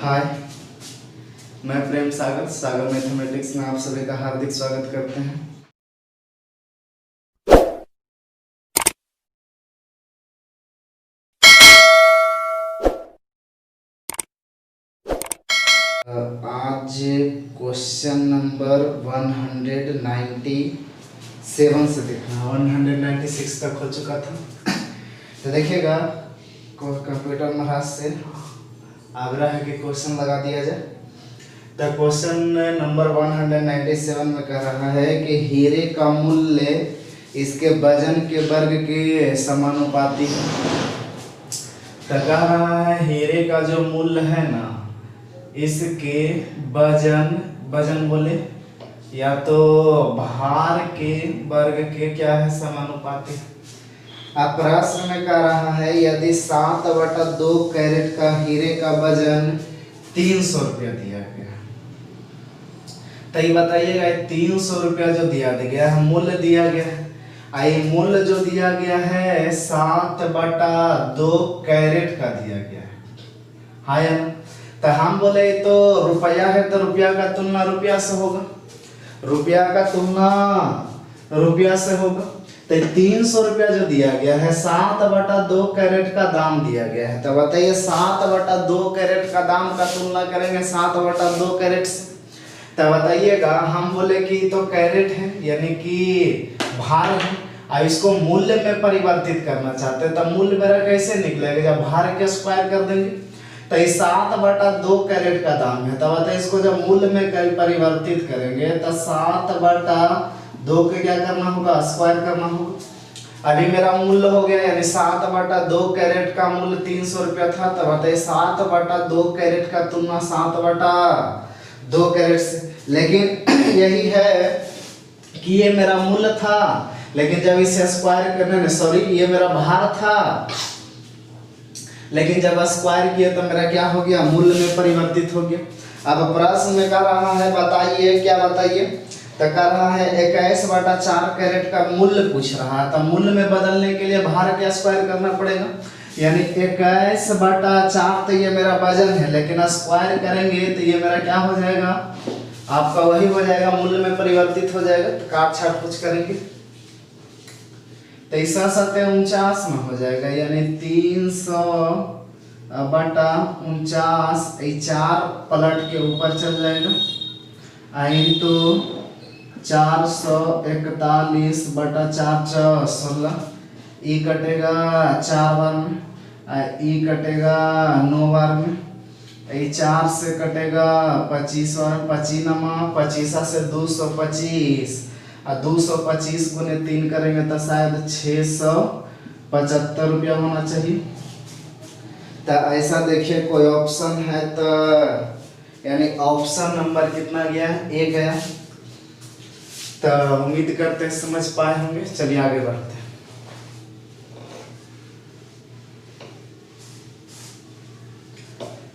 हाय, मैं प्रेम सागर सागर मैथमेटिक्स में आप सभी का हार्दिक स्वागत करते हैं। आज क्वेश्चन नंबर 197 से देखना, 196 तक हो चुका था। तो देखिएगा, कंप्यूटर महाराज से आग्रह है कि क्वेश्चन लगा दिया जाए। तो क्वेश्चन नंबर 197 में कह रहा है कि हीरे का मूल्य इसके वजन के वर्ग के समानुपाती है। तो कह रहा है हीरे का जो मूल्य है ना, इसके वजन बोले या तो भार के वर्ग के क्या है, समानुपाती। अब प्रश्न में कह रहा है यदि 7/2 कैरेट का हीरे का वजन 300 रुपया दिया गया, तो ये बताइएगा 300 रुपया जो दिया गया है, मूल्य दिया गया है, आई मूल्य जो दिया गया है 7/2 कैरेट का दिया गया है। हाँ या ना? तो हम बोले तो रुपया है तो रुपया का तुलना रुपया से होगा, रुपया का तुलना रुपया से होगा। तो 300 रुपया जो दिया गया है, 7/2 कैरेट का दाम दिया गया है। तो बताइए 7/2 कैरेट का दाम का तुलना करेंगे 7/2 कैरेट से, तो बताइएगा हम बोले कि तो कैरेट है यानी कि भार है, और इसको मूल्य में परिवर्तित करना चाहते हैं। तो मूल्य मेरा कैसे निकलेगा, जब भार के स्क्वायर कर देंगे। तो ये 7/2 कैरेट का दाम है, तो बताइए इसको जब मूल्य में परिवर्तित करेंगे तो 7/2 के क्या करना होगा, स्क्वायर करना होगा। अभी मेरा मूल्य हो गया यानी 7/2 कैरेट का मूल्य 300 रुपया था। तो बताइए 7/2 कैरेट का तुलना 7/2 कैरेट से। लेकिन यही है कि ये मेरा मूल्य था, लेकिन जब इसे स्क्वायर करने सॉरी ये मेरा भार था, लेकिन जब स्क्वायर किया तो मेरा क्या हो गया, मूल्य में परिवर्तित हो गया। अब प्रश्न में कह रहा है बताइए, क्या बताइए, तो कह रहा है 21/4 कैरेट का मूल्य पूछ रहा है। तो मूल्य में बदलने के लिए भार क्या स्क्वायर करना पड़ेगा, यानी 21/4 तो ये मेरा वजन है, लेकिन स्क्वायर करेंगे तो ये मेरा क्या हो जाएगा, आपका वही हो जाएगा, मूल्य में परिवर्तित हो जाएगा। तो काट छाट कुछ करेंगे तो 349 में हो जाएगा, यानी 300/49, 4 पलट के ऊपर चल जाएगा, इंटू 441/4 16, ई कटेगा 4 बार में, ई कटेगा 9 बार में, 4 से कटेगा 25 बार, 25 से 225, और 225 गुने 3 करेंगे तो शायद 675 रुपया होना चाहिए। तो ऐसा देखिए कोई ऑप्शन है तो यानी ऑप्शन नंबर कितना गया, ए गया। तो उम्मीद करते हैं समझ पाए होंगे। चलिए आगे बढ़ते हैं।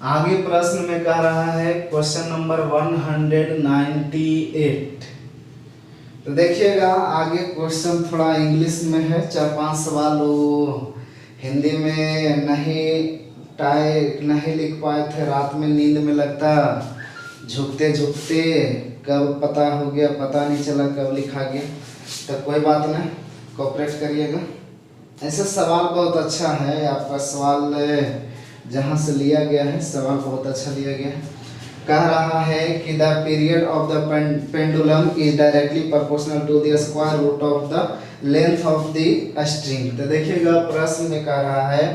आगे प्रश्न में कह रहा है क्वेश्चन नंबर 198। तो देखिएगा आगे क्वेश्चन थोड़ा इंग्लिश में है, 4-5 सवाल वो हिंदी में नहीं लिख पाए थे, रात में नींद में लगता झुकते झुकते कब पता हो गया, पता नहीं चला कब लिखा गया। तो कोई बात नहीं, कोऑपरेट करिएगा। ऐसे सवाल बहुत अच्छा है, आपका सवाल जहाँ से लिया गया है सवाल बहुत अच्छा लिया गया है। कह रहा है कि the period of the pendulum is directly proportional to the square root of the length of the string. तो देखिएगा प्रश्न में कह रहा है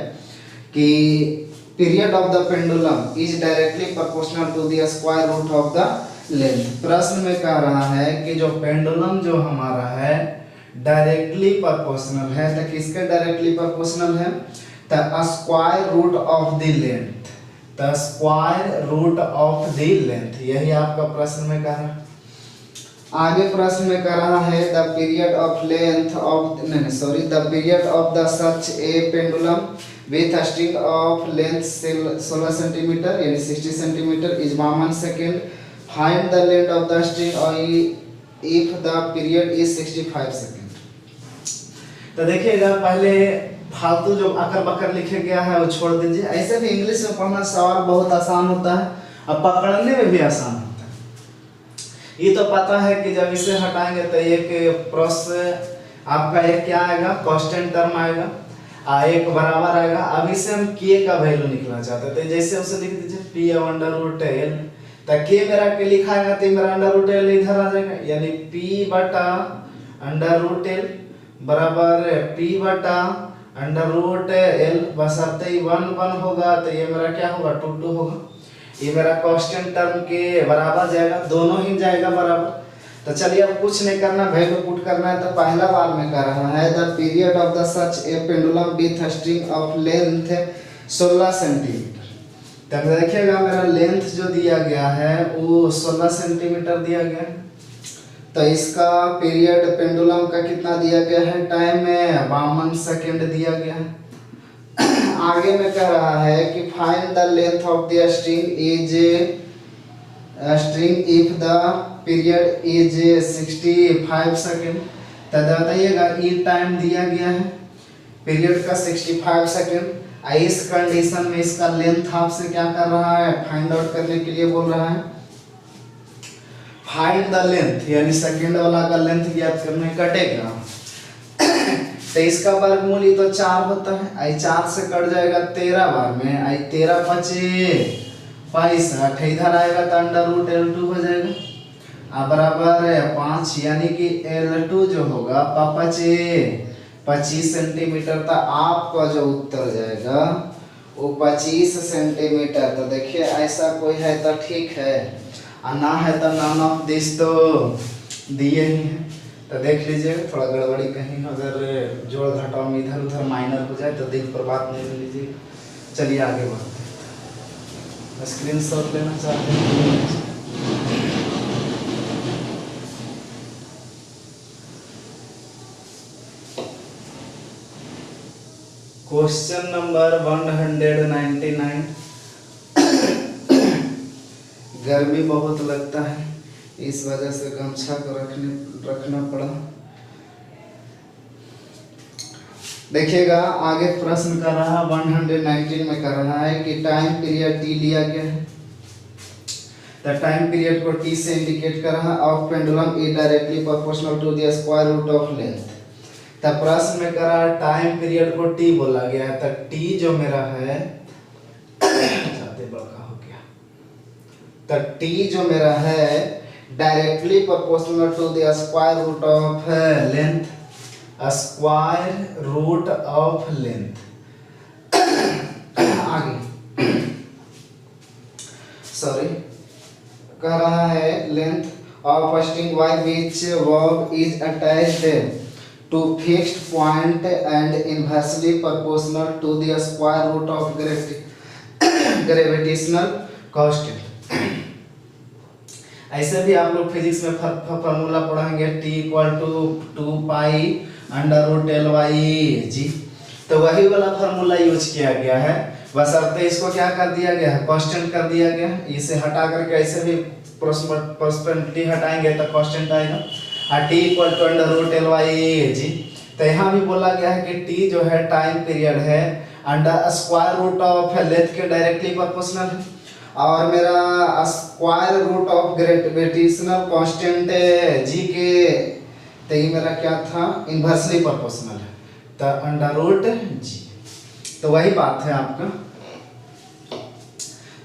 कि period of the pendulum is directly proportional to the square root of the length. प्रश्न में कह रहा है कि जो पेंडुलम जो हमारा है डायरेक्टली प्रोपोर्शनल है, तो किसके डायरेक्टली प्रोपोर्शनल है, तो square root of the length, the square root of the length, यही आपका प्रश्न में कह रहा है। आगे प्रश्न में कह रहा है the period of length of the period of the such A pendulum with a string of length 16 centimetre यानी 60 centimetre is 1 second. Find the length of the string if the period is 65 second. तो देखिएगा पहले फालतू जो अकर बकर लिखे गया है वो छोड़ दीजिए। ऐसे भी इंग्लिश में पढ़ना सवाल बहुत आसान होता है और पकड़ने में भी आसान होता है। ये तो पता है कि जब इसे हटाएंगे तो एक प्रश्न आपका एक क्या आएगा, कांस्टेंट टर्म आएगा, एक बराबर आएगा। अब इसे हम के का वैल्यू निकलना चाहते हैं तो जैसे उसे लिख दीजिए पी अंडर रूट एल, तो के मेरा के लिखा है तो मेरा अंडर रूट एल इधर आ जाएगा, यानी पी बटा अंडर रूट एल बराबर पी बटा अंडर रूट एल, बशर्ते ही 1 होगा तो ये मेरा क्या होगा 2 होगा। ये मेरा कांस्टेंट टर्म के बराबर जाएगा, दोनों ही जाएगा बराबर। तो चलिए अब कुछ नहीं करना, वैल्यू पुट करना है। तो पहला बार में कर रहा है the period of the such A pendulum with string of length 16 centimetre. तब देखिएगा मेरा लेंथ जो दिया गया है वो 16 सेंटीमीटर दिया गया है। तो इसका पीरियड पेंडुलम का कितना दिया गया है, टाइम में 52 सेकेंड दिया गया है। आगे में कह रहा है कि find the length of the string is string if the period is 65 second. तो बताइएगा ये टाइम दिया गया है पीरियड का 65 सेकेंड। इस कंडीशन में इसका लेंथ आपसे क्या कर रहा है, फाइंड आउट करने के लिए बोल रहा है। फाइंड द लेंथ यानी सेकेंड वाला का लेंथ ज्ञात करने कटेगा तो इसका वर्गमूल ही तो 4 होता है, आई 4 से कट जाएगा 13 बार में, आई 13 × 5 = 65, इधर आएगा तो अंडर रूट L2 हो जाएगा बराबर 5, यानी कि L2 जो होगा 25 सेंटीमीटर। तो आपका जो उत्तर जाएगा वो 25 सेंटीमीटर। तो देखिए ऐसा कोई है तो ठीक है, और ना है तो नॉन ऑफ दिस तो दिए ही हैं। तो देख लीजिए थोड़ा गड़बड़ी कहीं अगर जोड़ घटाव में इधर उधर माइनर हो जाए तो दिल पर बात नहीं लीजिए। चलिए आगे बढ़ते हैं, स्क्रीनशॉट लेना चाहते हैं। Question number 199। गर्मी बहुत लगता है इस वजह से गमछा को रखना पड़ा। देखिएगा आगे प्रश्न कर रहा 119 में कर रहा है कि टाइम पीरियड टी लिया गया है। तो टाइम पीरियड को टी से इंडिकेट कर रहा है of pendulum is directly proportional to the square root of length. तो प्रश्न में कर रहा टाइम पीरियड को टी बोला गया है। तो टी जो मेरा है बड़का हो गया, तो टी जो मेरा है directly proportional to the square root of length, square root of length. आगे सॉरी कह रहा है length of string y which verb is attached to fixed point and inversely proportional to the square root of gravitational constant। ऐसे भी आप लोग physics में formula पढ़ेंगे t = 2 pi under root LYG। तो वही वाला फार्मूला यूज किया गया है, बशर्ते इसको क्या कर दिया गया है, कांस्टेंट कर दिया गया है। इसे हटा करके ऐसे भी प्रोस्पेरिटी हटाएंगे तो कांस्टेंट आएगा, और t = अंडर रूट LYG। तो यहाँ भी बोला गया है कि t जो है टाइम पीरियड है under square root of length के डायरेक्टली प्रोपोर्शनल है, और मेरा square root of gravitational constant g के, तो ये मेरा क्या था, इन्वर्सली प्रोपोर्शनल है, तो अंडर रूट g। तो वही बात है आपका।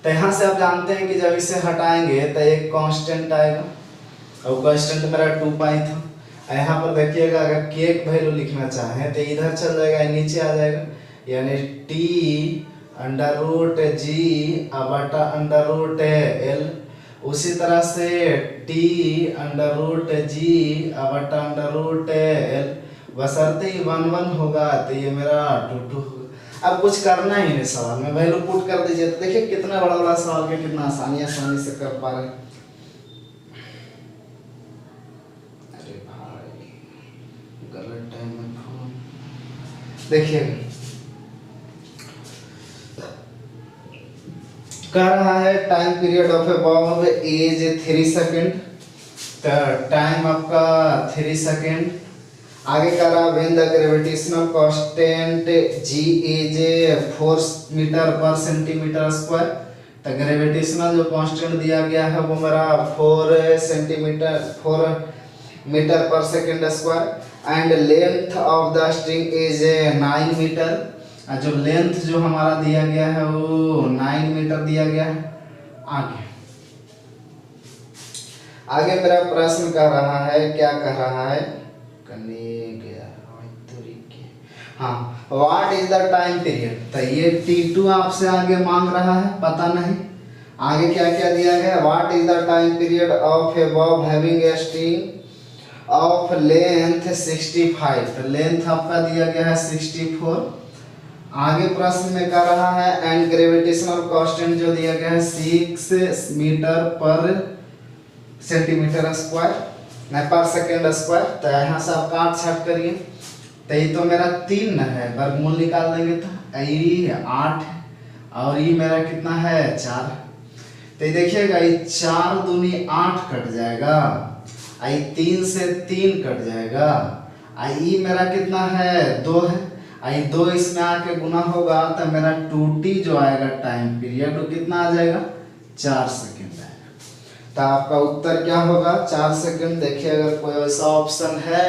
तो यहाँ से आप जानते हैं कि जब इसे हटाएंगे तो एक कांस्टेंट आएगा, और कांस्टेंट मेरा 2 पाई था। यहाँ पर देखिएगा अगर के की वैल्यू लिखना चाहें तो इधर चल जाएगा, नीचे आ जाएगा, यानी टी अंडर रूट जी बटा अंडर रूट एल। उसी तरह से टी अंडर रूट जी बटा अंडर रूट एल, बशर्ते ही 1 होगा तो ये मेरा 2 होगा। अब कुछ करना ही नहीं, सवाल में वैल्यू पुट कर दीजिए। तो देखिए कितना बड़ा बड़ा सवाल के कितना आसानी से कर पा रहे हैं। अरे भाई गलत टाइम में फोन देखिए कह रहा है time period of a bob is 3 second. तो टाइम आपका 3 सेकेंड, आगे कह रहा when the gravitational constant g is 4 meter per centimeter square. तो ग्रेविटेशनल जो कांस्टेंट दिया गया है वो मेरा 4 meter per second square and length of the string is 9 meter. जो लेंथ जो हमारा दिया गया है वो 9 मीटर दिया गया है। आगे मेरा प्रश्न कह रहा है, क्या कह रहा है, हाँ what is the time period. तो ये T2 आपसे आगे मांग रहा है, पता नहीं आगे क्या क्या दिया गया। What is the time period of a Bob having a string of length 65। तो लेंथ आपका दिया गया है 64। आगे प्रश्न में कह रहा है एंड ग्रेविटेशनल कांस्टेंट जो दिया गया है 6 मीटर पर सेंटीमीटर स्क्वायर पर सेकेंड स्क्वायर। तो यहाँ से आप काट छाट करिए। तो ये तो मेरा 3 है, वर्गमूल निकाल देंगे तो ये 8 है और ये मेरा कितना है 4। तो ये देखिएगा ये 4 दूनी 8 कट जाएगा, आई 3 से 3 कट जाएगा, आई मेरा कितना है 2 है, आई 2 इसमें आके गुना होगा तो मेरा 2t जो आएगा टाइम पीरियड वो कितना आ जाएगा 4 सेकेंड आएगा। तो आपका उत्तर क्या होगा 4 सेकेंड। देखिए अगर कोई ऐसा ऑप्शन है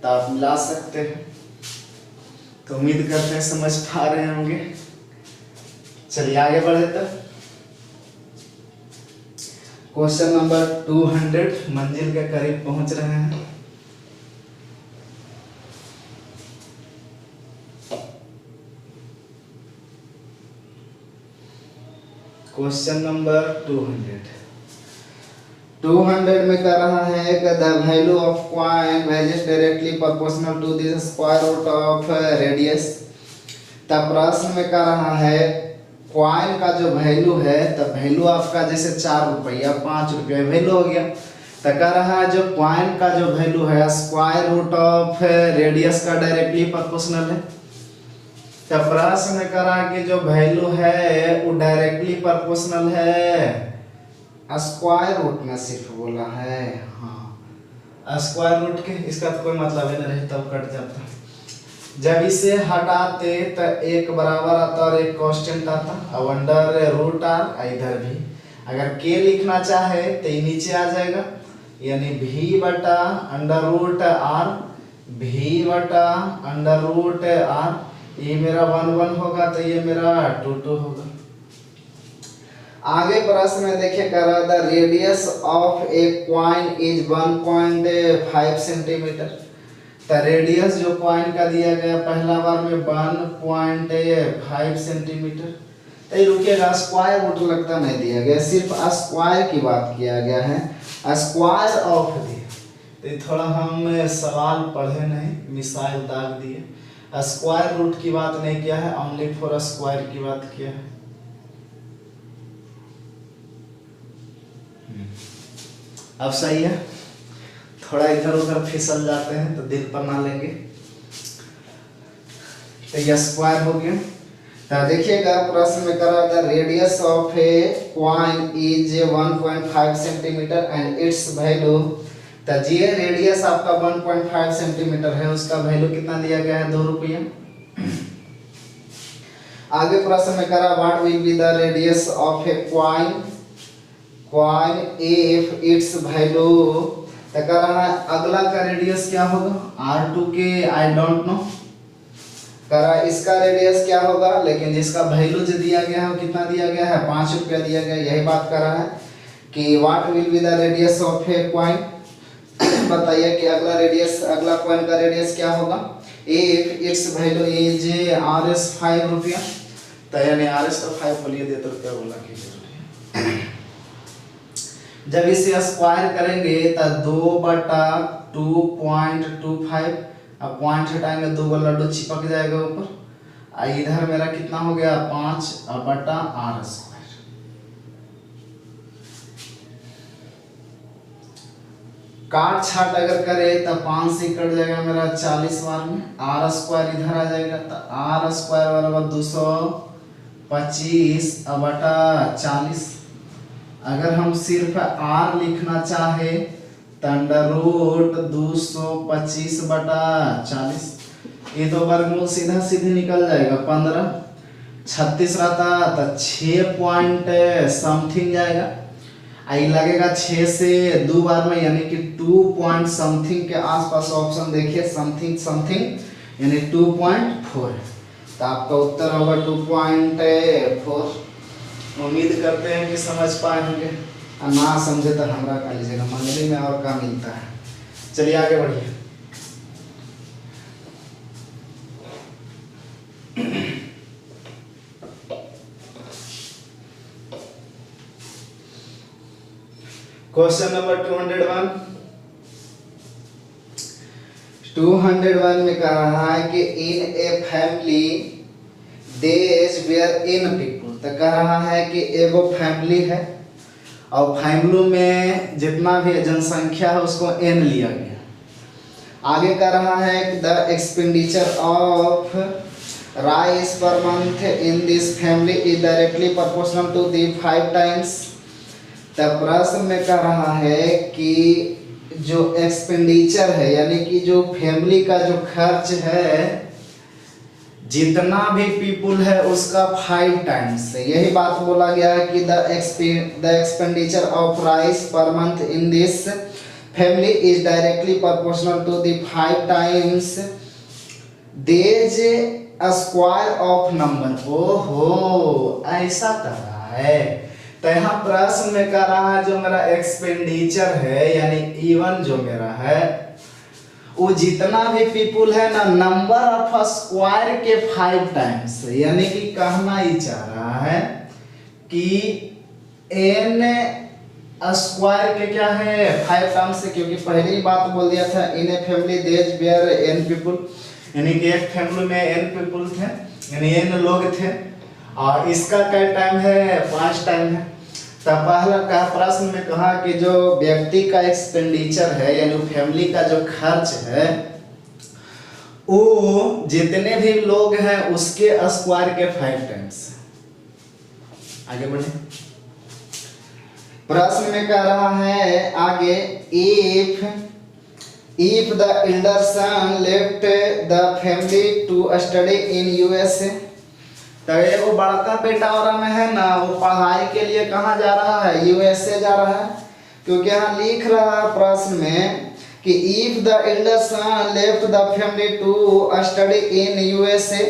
तो आप मिला सकते हैं। तो उम्मीद करते हैं समझ पा रहे होंगे। चलिए आगे बढ़े। तो क्वेश्चन नंबर 200 मंजिल के करीब पहुंच रहे हैं। क्वेश्चन नंबर 200 में कह रहा है कि the value of coin values directly proportional to the square root of radius. तब प्रश्न में कह रहा है कॉइन का जो वैल्यू है, तब वैल्यू आपका जैसे 4 रुपया 5 रुपया वैल्यू हो गया। तो कह रहा है जो कॉइन का जो वैल्यू है स्क्वायर रूट ऑफ रेडियस का डायरेक्टली प्रोपोर्शनल है। तो प्रश्न में कह रहा है कि जो वैल्यू है वो डायरेक्टली प्रोपोर्शनल है स्क्वायर रूट में, सिर्फ बोला है हाँ स्क्वायर रूट के, इसका तो कोई मतलब ही नहीं रहता, तब कट जाता। जब इसे हटाते तो एक बराबर आता और एक कांस्टेंट आता, अब अंडर रूट आर इधर भी अगर के लिखना चाहे तो ये नीचे आ जाएगा, यानी भी बटा अंडर रूट आर, भी बटा अंडर रूट आर, ये मेरा 1 1 होगा तो ये मेरा 2 2 होगा। आगे प्रश्न में देखिए कर रहा था radius of a coin is 1.5 centimetre. तो रेडियस जो कॉइन का दिया गया पहला बार में 1.5 सेंटीमीटर। तो ये रुकिएगा स्क्वायर रूट लगता नहीं दिया गया, सिर्फ स्क्वायर की बात किया गया है, स्क्वायर ऑफ दिया। तो थोड़ा हम सवाल पढ़े नहीं, मिसाइल दाग दिए, स्क्वायर रूट की बात नहीं किया है, ओनली फॉर स्क्वायर की बात किया है। अब सही है, थोड़ा इधर उधर फिसल जाते हैं तो दिल पर ना लेंगे। तो यह स्क्वायर हो गया। तो देखिएगा प्रश्न में करा था radius of a coin is 1.5 centimetre and it's value. तो ये रेडियस आपका 1.5 सेंटीमीटर है, उसका वैल्यू कितना दिया गया है 2 रुपया। आगे प्रश्न में करा what will be the radius of a coin if it's value. तो कह रहा है अगला का रेडियस क्या होगा R2 के आई डोंट नो। कह रहा है इसका रेडियस क्या होगा, लेकिन जिसका वैल्यू जो दिया गया है वो कितना दिया गया है 5 रुपया दिया गया। यही बात कर रहा है कि what will be the radius of a coin. बताइए कि अगला कॉइन का रेडियस क्या होगा if it's value is RS 5 रुपया। तो यानी RS तो 5 बोलिए दे तो क्या बोला कि जब इसे स्क्वायर करेंगे तो 2/2.25, अब पॉइंट हटाएंगे 2 का लड्डू चिपक जाएगा ऊपर। इधर मेरा कितना हो गया 5/r²। काट छाट अगर करे तो 5 से कट जाएगा मेरा 40 बार में, r² इधर आ जाएगा तो r² बराबर 225/40। अगर हम सिर्फ r लिखना चाहे तो अंडर रूट 225/40, ये तो वर्गमूल सीधा सीधी निकल जाएगा 15, 36 रहता तो 6 पॉइंट समथिंग जाएगा, आई लगेगा 6 से 2 बार में, यानी कि 2 पॉइंट समथिंग के आसपास ऑप्शन देखिए, समथिंग समथिंग यानी 2.4, तो आपका उत्तर होगा 2.4। उम्मीद करते हैं कि समझ पाए होंगे, और ना समझे तो हमरा कर लीजिएगा, मंगली में और क्या मिलता है। चलिए आगे बढ़िए। क्वेश्चन नंबर 201 में कह रहा है कि इन ए फैमिली देज वेयर इन पीपुल, तो कह रहा है कि एगो फैमिली है और फैमिली में जितना भी जनसंख्या है उसको n लिया गया। आगे कह रहा है कि the expenditure of rice per month in this family is directly proportional to the 5 times. तो प्रश्न में कह रहा है कि जो एक्सपेंडिचर है यानी कि जो फैमिली का जो खर्च है जितना भी पीपुल है उसका 5 टाइम्स है, यही बात बोला गया है कि the expenditure of rice per month in this family is directly proportional to the 5 times there's square of number. ओहो ऐसा कर रहा है, तो यहाँ प्रश्न में कह रहा है जो मेरा एक्सपेंडिचर है यानी इवन जो मेरा है वो जितना भी पीपुल है ना नंबर ऑफ स्क्वायर के 5 टाइम्स, यानी कि कहना ही चाह रहा है कि n स्क्वायर के क्या है 5 टाइम्स से, क्योंकि पहले ही बात बोल दिया था इन ए फैमिली देज वेयर n पीपुल, यानी कि एक फैमिली में n पीपुल थे यानी n लोग थे, और इसका क्या टाइम है 5 टाइम है। तो पहला का प्रश्न में कहा कि जो व्यक्ति का एक्सपेंडिचर है यानी फैमिली का जो खर्च है वो जितने भी लोग हैं उसके स्क्वायर के 5 टाइम्स। आगे बढ़े, प्रश्न में कह रहा है आगे if the elder son left the family to study in USA, तो वो बड़का बेटा और में है ना वो पढ़ाई के लिए कहाँ जा रहा है USA जा रहा है, क्योंकि यहाँ लिख रहा है प्रश्न में कि if the elder son left the family to study in USA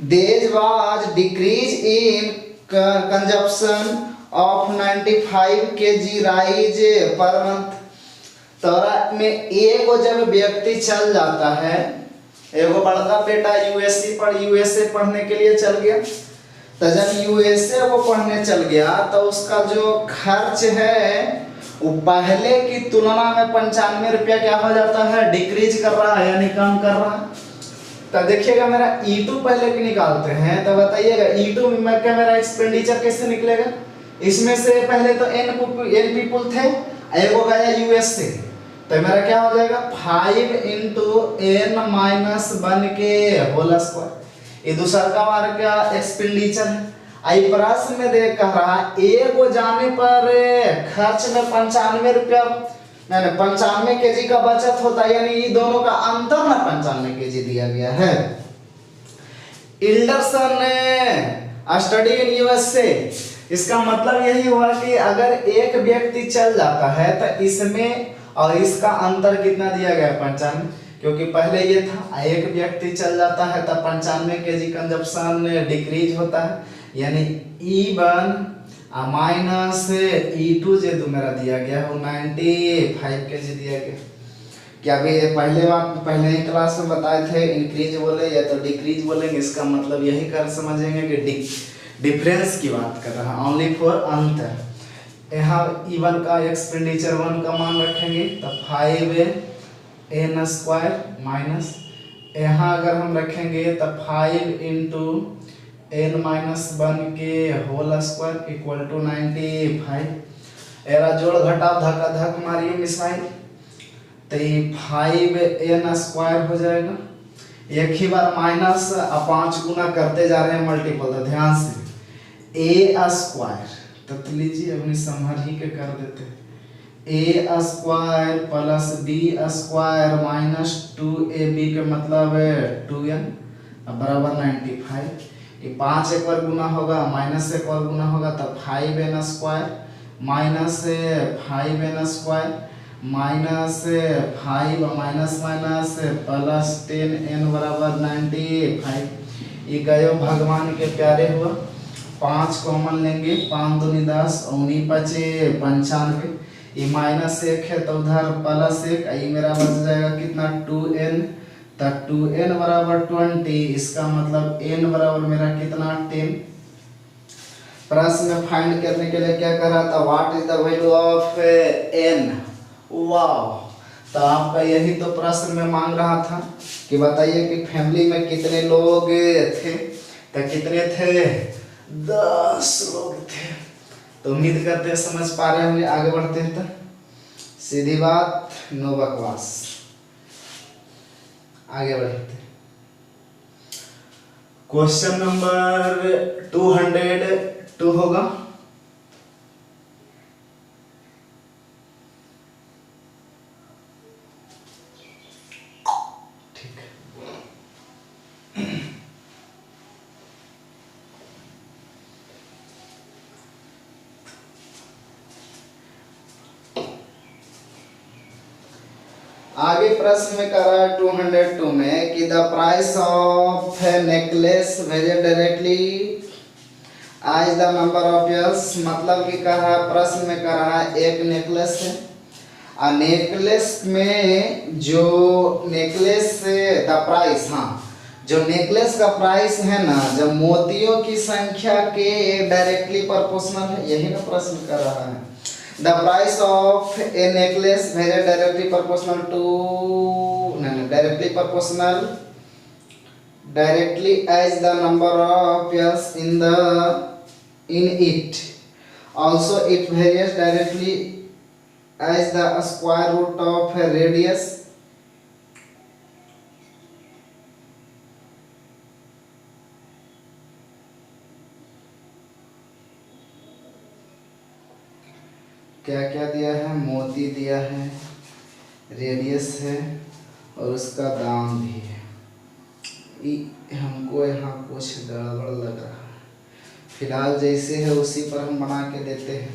there's was decrease in consumption of 95 kg rice per month. तो में एगो जब व्यक्ति चल जाता है, एगो बड़का बेटा USA पढ़ने के लिए चल गया, तो जब USA वो पढ़ने चल गया तो उसका जो खर्च है वो पहले की तुलना में 95 रुपया क्या हो जाता है डिक्रीज कर रहा है यानी कम कर रहा है। तो देखिएगा मेरा E2 पहले के निकालते हैं, तो बताइएगा E2 में क्या मेरा एक्सपेंडिचर कैसे निकलेगा, इसमें से पहले तो n पीपुल थे, एगो गया USA, तो मेरा क्या हो जाएगा 5 × n - 1 के होल स्क्वायर, ये दूसरा का हमारा क्या एक्सपेंडिचर है। आई प्रश्न में देख कह रहा एगो जाने पर खर्च में 95 रुपया 95 kg का बचत होता है, यानी ये दोनों का अंतर ना 95 kg दिया गया है। एल्डरसन स्टडी इन USA, इसका मतलब यही हुआ कि अगर एक व्यक्ति चल जाता है तो इसमें और इसका अंतर कितना दिया गया 95, क्योंकि पहले ये था एक व्यक्ति चल जाता है तब 95 kg कंजप्शन डिक्रीज होता है, यानी E1 माइनस E2 जो मेरा दिया गया है वो 95 kg दिया गया। क्या अभी पहले ही क्लास में बताए थे इंक्रीज बोले या तो डिक्रीज बोलेंगे, इसका मतलब यही कर समझेंगे कि डिफरेंस की बात कर रहा है, ओनली फॉर अंतर। यहाँ E1 का एक्सपेंडिचर 1 का मान रखेंगे तो 5n² माइनस यहाँ अगर हम रखेंगे तो 5 × n-1 के होल स्क्वायर इक्वल टू 95। एरा जोड़ घटाव धक्का धक मारिए मिसाइल, तो ये 5n² हो जाएगा, एक ही बार माइनस 5 गुना करते जा रहे हैं मल्टीपल, तो ध्यान से a² तो लीजिए अपनी संभाल ही के कर देते a square plus b square minus 2ab के मतलब 2n बराबर 95। ये 5 एक बार गुना होगा माइनस एक बार गुना होगा तब 5n square minus 5n square minus 5 minus minus plus 10n बराबर 95। ये गयो भगवान के प्यारे हुआ। 5 कॉमन लेंगे, 5 दूनी 10 औनी 5 95। ये माइनस 1 है तो उधर प्लस 1, ये मेरा बच जाएगा कितना 2n, तो 2n बराबर 20। इसका मतलब n बराबर मेरा कितना 10। प्रश्न में फाइंड करने के लिए क्या कर रहा था, what is the value of n। वाह, तो आपका यही तो प्रश्न में मांग रहा था कि बताइए कि फैमिली में कितने लोग थे, तो कितने थे 10 लोग थे। तो उम्मीद करते हैं समझ पा रहे होंगे। आगे बढ़ते हैं तो सीधी बात, नो बकवास, आगे बढ़ते हैं। क्वेश्चन नंबर 202 होगा। ठीक है, आगे प्रश्न में कह रहा है 202 में कि the price of necklace very directly आज द नंबर ऑफ इयर्स। मतलब कि कह रहा है, प्रश्न में कह रहा है एक नेकलेस है और नेकलेस में जो नेकलेस से द प्राइस, हाँ जो नेकलेस का प्राइस है ना, जब मोतियों की संख्या के डायरेक्टली प्रोपोर्शनल है, यही ना प्रश्न कर रहा है। The price of a necklace very directly proportional to directly as the number of pairs in it. Also it varies directly as the square root of a radius. क्या क्या दिया है, मोती दिया है, रेडियस है और उसका दाम भी है। हमको यहाँ कुछ गड़बड़ लग रहा है, फिलहाल जैसे है उसी पर हम बना के देते हैं।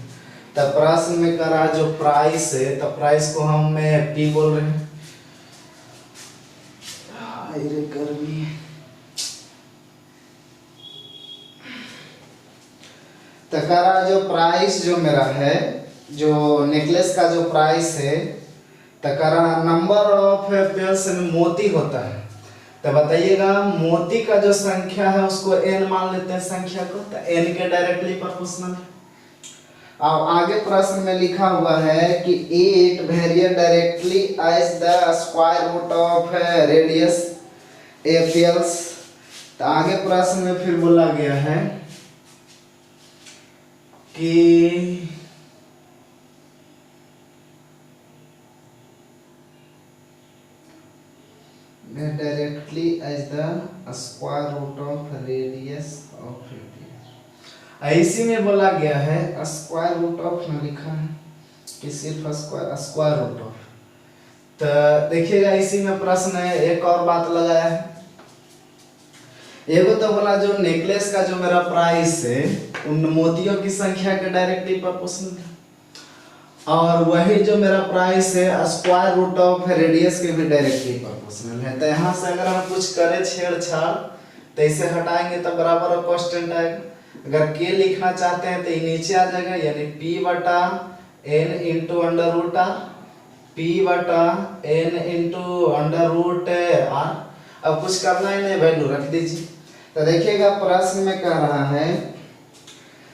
तब प्रश्न में कर रहा जो प्राइस है, तब प्राइस को हम पी बोल रहे हैं। अरे गर्मी, तो कह रहा जो प्राइस जो मेरा है, जो नेकलेस का जो प्राइस है, तो कह रहा नंबर ऑफ पेयर्स में मोती होता है। तो बताइएगा मोती का जो संख्या है उसको n मान लेते हैं संख्या को, तो n के डायरेक्टली प्रोपोर्शनल है। अब आगे प्रश्न में लिखा हुआ है कि 8 vary directly as the square root of radius एपियल्स। तो आगे प्रश्न में फिर बोला गया है कि directly as the square root of radius of radius। इसी में बोला गया है स्क्वायर रूट ऑफ में लिखा है कि सिर्फ स्क्वायर रूट ऑफ। तो देखिएगा इसी में प्रश्न है, एक और बात लगाया है। एगो तो बोला जो नेकलेस का जो मेरा प्राइस है उन मोतियों की संख्या के डायरेक्टली प्रोपोर्शनल है, और वही जो मेरा प्राइस है स्क्वायर रूट ऑफ रेडियस के भी डायरेक्टली प्रोपोर्शनल है। तो यहाँ से अगर हम कुछ करें छेड़छाड़ तो इसे हटाएंगे तो बराबर और कांस्टेंट आएगा। अगर के लिखना चाहते हैं तो ये नीचे आ जाएगा, यानी p बटा n into under root R, p बटा n into under root R. अब कुछ करना ही नहीं, वैल्यू रख दीजिए। तो देखिएगा प्रश्न में कह रहा है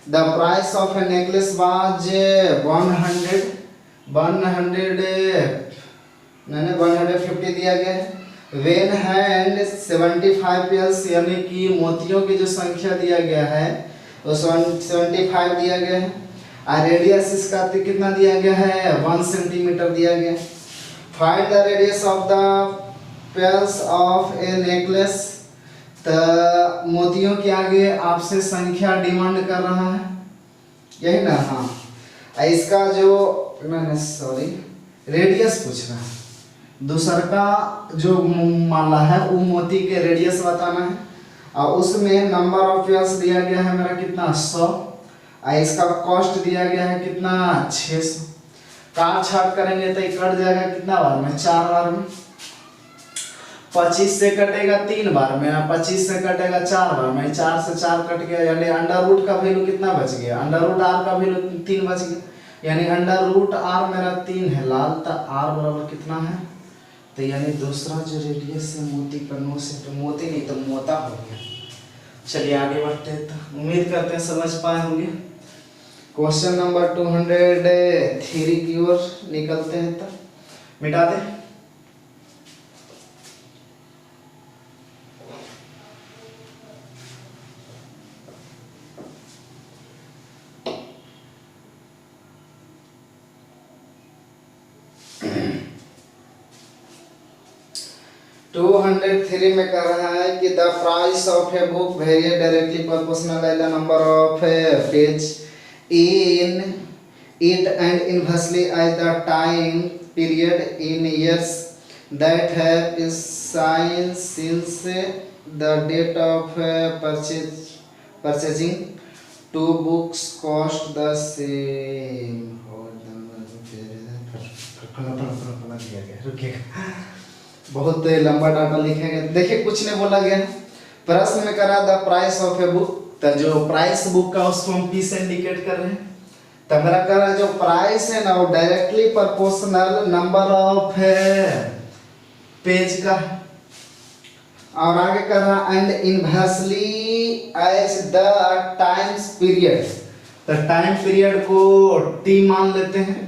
The price of a necklace was 150 दिया गया है। When hand 75 pairs, यानी कि मोतियों की जो संख्या दिया गया है वो 75 दिया गया है। और रेडियस इसका कितना दिया गया है 1 सेंटीमीटर दिया गया है। Find the radius of the pairs of a necklace। तो मोतियों के आगे आपसे संख्या डिमांड कर रहा है, यही ना। हाँ, इसका जो नहीं सॉरी, रेडियस पूछना है। दूसर का जो माला है वो मोती के रेडियस बताना है, और उसमें नंबर ऑफ ईयर्स दिया गया है मेरा कितना 100, और इसका कॉस्ट दिया गया है कितना 600। काट छाट करेंगे तो ये कट जाएगा कितना बार में, 4 बार में। 25 से कटेगा 3 बार में, 25 से कटेगा 4 बार में, 4 से 4 कट गया, यानी अंडर रूट का वैल्यू कितना बच गया, अंडर रूट आर का वैल्यू 3 बच गया, यानी अंडर रूट आर मेरा 3 है लाल, तो आर बराबर कितना है, तो यानी दूसरा जो रेडियस है मोती का नो से, तो मोती नहीं तो मोता हो गया। चलिए आगे बढ़ते हैं, तो उम्मीद करते हैं समझ पाए होंगे। क्वेश्चन नंबर 203 की ओर निकलते हैं, तो मिटा दे। टू 203 में कह रहा है कि the price of a book vary directly proportional as the number of page in it and inversely as the time period in years that have sign since the date of purchasing two books cost the same. रुकिएगा, बहुत लंबा data लिखेंगे। देखिए कुछ नहीं बोला गया, प्रश्न में करा the price of a book, तो जो प्राइस बुक का उसको हम पी से इंडिकेट कर रहे हैं, तो मेरा कह रहा है जो प्राइस है ना वो directly proportional number of page का है, और आगे कर रहा and inversely as the times period, तो टाइम पीरियड को टी मान लेते हैं,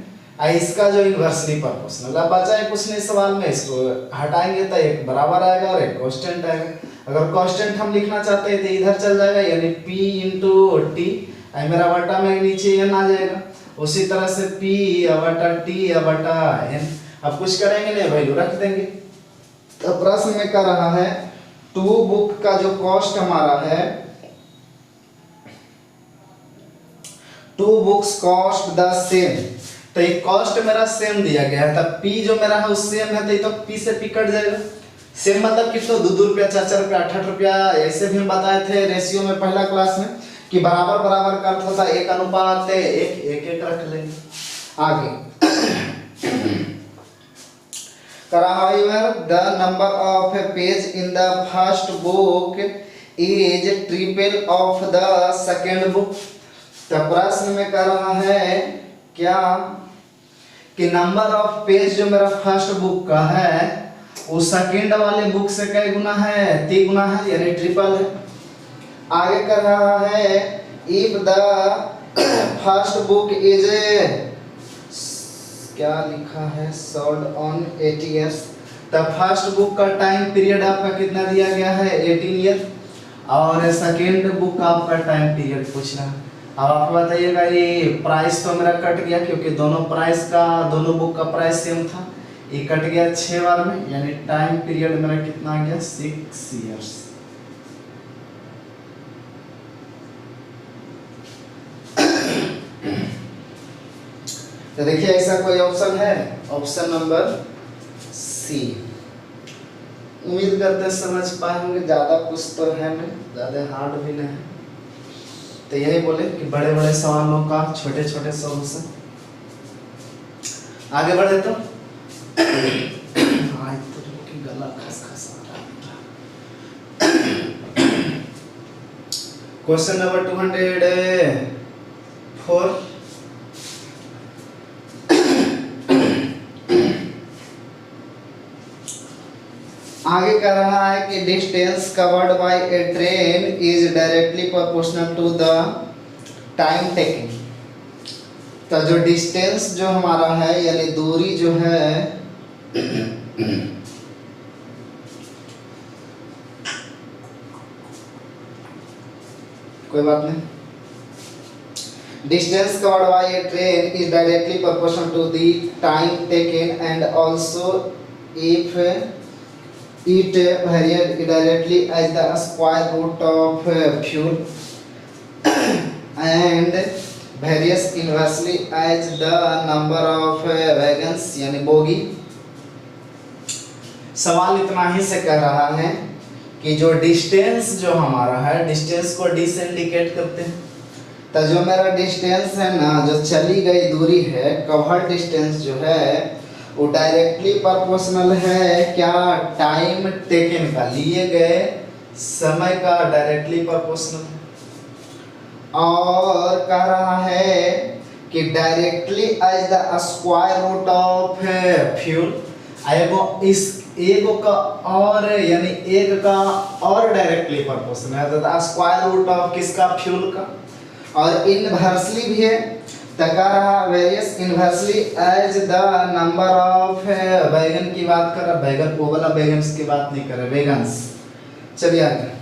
इसका जो इनवर्सली प्रोपोर्शनल। अब बचा है कुछ नहीं सवाल में, इसको हटाएंगे तो एक बराबर आएगा और एक कांस्टेंट आएगा। अगर कांस्टेंट हम लिखना चाहते हैं तो इधर चल जाएगा, यानी p इंटू टी, मेरा बटा में नीचे n आ जाएगा, उसी तरह से p बटा t बटा n। अब कुछ करेंगे नहीं, वैल्यू रख देंगे। तो प्रश्न में कर रहा है टू बुक का जो कॉस्ट हमारा है, two books cost the same, तो ये कॉस्ट मेरा सेम दिया गया है, तब p जो मेरा है वो सेम है, तो ये तो p से p कट जाएगा। सेम मतलब कितना, 2 रुपया 4 रुपया 8 रुपया, ऐसे भी हम बताए थे रेशियो में पहला क्लास में कि बराबर बराबर का अर्थ होता है 1 अनुपात 1, 1 रख लेंगे। आगे the number of A page in the first book is triple of the second book. तो प्रश्न में कर रहा है क्या कि नंबर ऑफ पेज जो मेरा फर्स्ट बुक का है वो सेकेंड वाले बुक से कई गुना है, 3 गुना है, यानी ट्रिपल है। आगे कर रहा है if the first book is क्या लिखा है सोल्ड ऑन 80 years, तो फर्स्ट बुक का टाइम पीरियड आपका कितना दिया गया है 18 ईयर, और सेकेंड बुक का आपका टाइम पीरियड पूछ रहा है। अब आप बताइएगा ये प्राइस तो मेरा कट गया क्योंकि दोनों प्राइस का, दोनों बुक का प्राइस सेम था, ये कट गया 6 बार में, यानी टाइम पीरियड मेरा कितना आ गया 6 years। तो देखिए ऐसा कोई ऑप्शन है, ऑप्शन नंबर सी। उम्मीद करते हैं समझ पाए होंगे, ज्यादा कुछ तो है नहीं, ज्यादा हार्ड भी नहीं है। तो यही बोले कि बड़े बड़े सवालों का छोटे छोटे सॉल्यूशन। आगे बढ़े तो आज तो गला खसखस आ रहा है। क्वेश्चन नंबर 204, आगे कह रहा है कि distance covered by a train is directly proportional to the time taking. तो जो डिस्टेंस जो हमारा है यानी दूरी जो है कोई बात नहीं, distance covered by a train is directly proportional to the time taken and also if it varied directly as the square root of fuel and varies inversely as the number of wagons यानी bogie. सवाल इतना ही से कह रहा है कि जो distance जो हमारा है, डिस्टेंस को डी से इंडिकेट करते हैं। तो जो मेरा डिस्टेंस है ना, जो चली गई दूरी है, कवर डिस्टेंस जो है वो डायरेक्टली प्रोपोर्शनल है क्या, टाइम टेकन का, लिए गए समय का डायरेक्टली प्रोपोर्शनल है। और कह रहा है कि directly as the square root of fuel. एगो इस एगो का और यानी एक का और डायरेक्टली प्रोपोर्शनल है, तो स्क्वायर रूट ऑफ किसका, फ्यूल का। और इनवर्सली भी है, तो कह रहा varies inversely as the number of wagon की बात कर रहा, बैगन वो वाला बैगन्स की बात नहीं कर रहा, बैगन्स। चलिए आगे।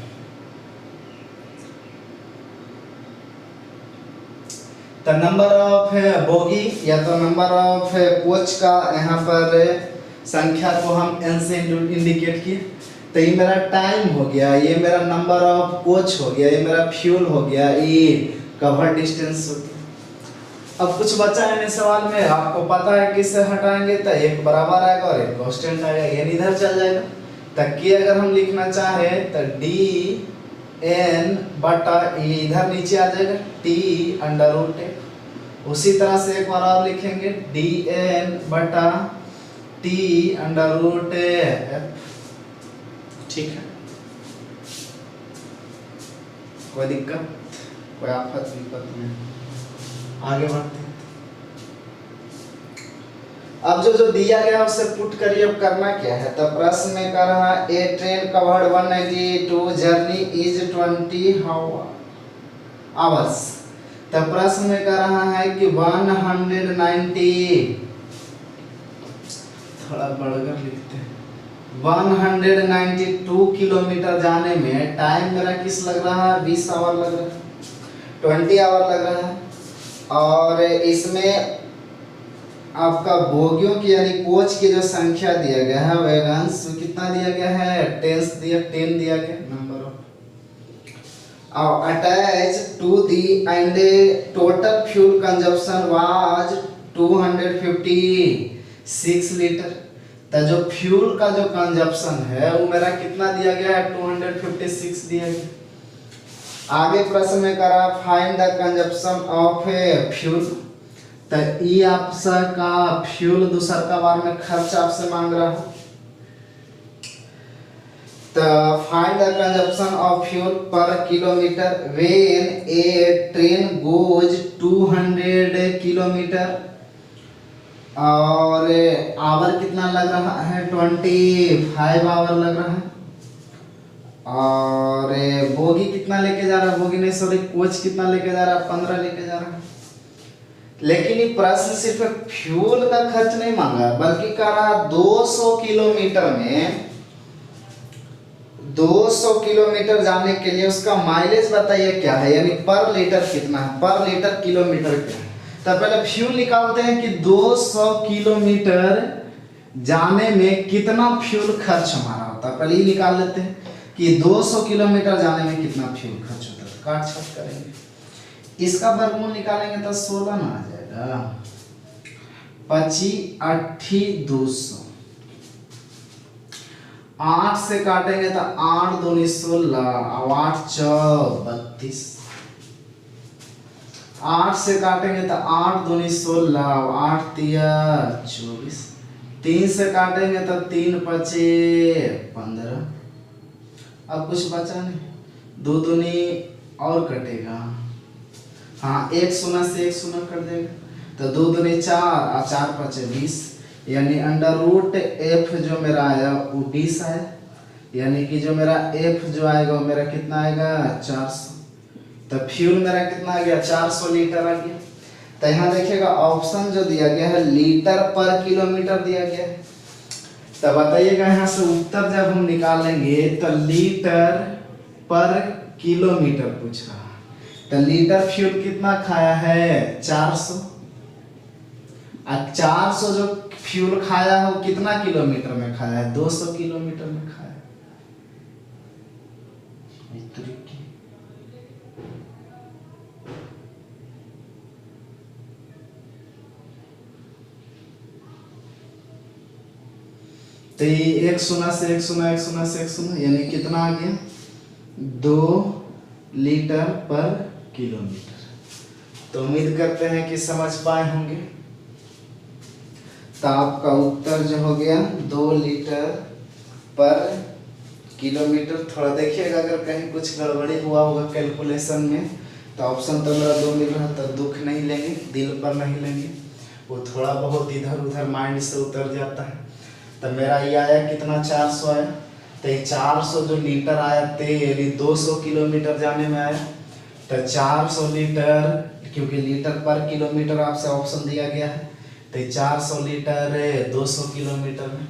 तो नंबर ऑफ बोगी या तो नंबर ऑफ कोच का यहाँ पर संख्या को हम n से इंडिकेट किए। तो ये मेरा टाइम हो गया, ये मेरा नंबर ऑफ कोच हो गया, ये मेरा फ्यूल हो गया, ये कवर डिस्टेंस हो गया। अब कुछ बचा है नहीं सवाल में, आपको पता है किससे हटाएंगे, तो एक बराबर आएगा और एक कांस्टेंट आएगा, ये इधर चल जाएगा। तक कि अगर हम लिखना चाहे तो डी एन बटा ये इधर नीचे आ जाएगा, टी अंडर रूट ए। उसी तरह से एक बार और लिखेंगे, डी एन बटा टी अंडर रूट एफ। ठीक है, कोई दिक्कत, कोई आफत विपत नहीं। आगे बढ़ते हैं। अब जो दिया गया उससे पुट करिए। अब करना क्या है, तो प्रश्न में कर रहा है a train covered 192 journey is 20 hours. तो प्रश्न में कर रहा है कि 190, थोड़ा बढ़कर लिखते हैं, 192 किलोमीटर जाने में टाइम मेरा किस लग रहा है, 20 आवर लग रहा है, 20 आवर लग रहा है। और इसमें आपका बोगियों की यानी कोच की जो संख्या दिया गया है, वैगन्स कितना दिया गया है, 10 दिया गया number of. Attach to the and total fuel consumption was 256 litre. तो जो फ्यूल का जो कंजप्शन है वो मेरा कितना दिया गया है, 256 दिया गया। आगे प्रश्न में करा find the consumption of fuel. तो ई आपसे का फ्यूल दूसर का बार में खर्च आपसे मांग रहा है। तो find the consumption of fuel per kilometre when a train goes 200 kilometre. और आवर कितना लग रहा है, 25 आवर लग रहा है। और बोगी कितना लेके जा रहा है, बोगी नहीं सॉरी कोच कितना लेके जा रहा है, 15 लेके जा रहा है। लेकिन ये प्रश्न सिर्फ फ्यूल का खर्च नहीं मांगा, बल्कि कह रहा 200 किलोमीटर में 200 किलोमीटर जाने के लिए उसका माइलेज बताइए क्या है, यानी पर लीटर कितना है, पर लीटर किलोमीटर क्या है। तो पहले फ्यूल निकालते हैं कि 200 किलोमीटर जाने में कितना फ्यूल खर्च हमारा होता है। पहले ये निकाल लेते हैं कि 200 किलोमीटर जाने में कितना फ्यूल खर्च होता है। काट छाट करेंगे, इसका वर्गमूल निकालेंगे तो 16 ना आ जाएगा, 25 8 200। 8 से काटेंगे तो 8 दूनी 16 और 8 चौ 32। 8 से काटेंगे तो 8 दूनी 16 और 8 तिया 24। 3 से काटेंगे तो 3 पचे 15। अब कुछ बचा नहीं, 2 दूनी और कटेगा, हाँ 1 शून्य से 1 शून्य कर देगा, तो 2 दूनी 4 और 4 पचे 20। यानी अंडर रूट एफ जो मेरा आया वो 20 आया, यानी कि जो मेरा एफ जो आएगा वो मेरा कितना आएगा, 400। तो फ्यूल मेरा कितना आ गया, 400 लीटर आ गया। तो यहाँ देखिएगा ऑप्शन जो दिया गया है लीटर पर किलोमीटर दिया गया है। तो बताइएगा यहाँ से उत्तर जब हम निकालेंगे तो लीटर पर किलोमीटर पूछ रहा है। तो लीटर फ्यूल कितना खाया है, 400। 400 जो फ्यूल खाया है वो कितना किलोमीटर में खाया है, 200 किलोमीटर में खाया है। तो ये एक शून्य से एक शून्य, एक शून्य से एक शून्य, यानी कितना आ गया 2 लीटर पर किलोमीटर। तो उम्मीद करते हैं कि समझ पाए होंगे। तो आपका उत्तर जो हो गया 2 लीटर पर किलोमीटर। थोड़ा देखिएगा अगर कहीं कुछ गड़बड़ी हुआ होगा कैलकुलेशन में, तो ऑप्शन तो मेरा 2 मिल रहा, तो दुख नहीं लेंगे, दिल पर नहीं लेंगे, वो थोड़ा बहुत इधर उधर माइंड से उतर जाता है। तो मेरा ये आया कितना 400 आया। तो ये 400 जो लीटर आया यानी 200 किलोमीटर जाने में आया। तो 400 लीटर, क्योंकि लीटर पर किलोमीटर आपसे ऑप्शन दिया गया है, तो 400 लीटर 200 किलोमीटर में,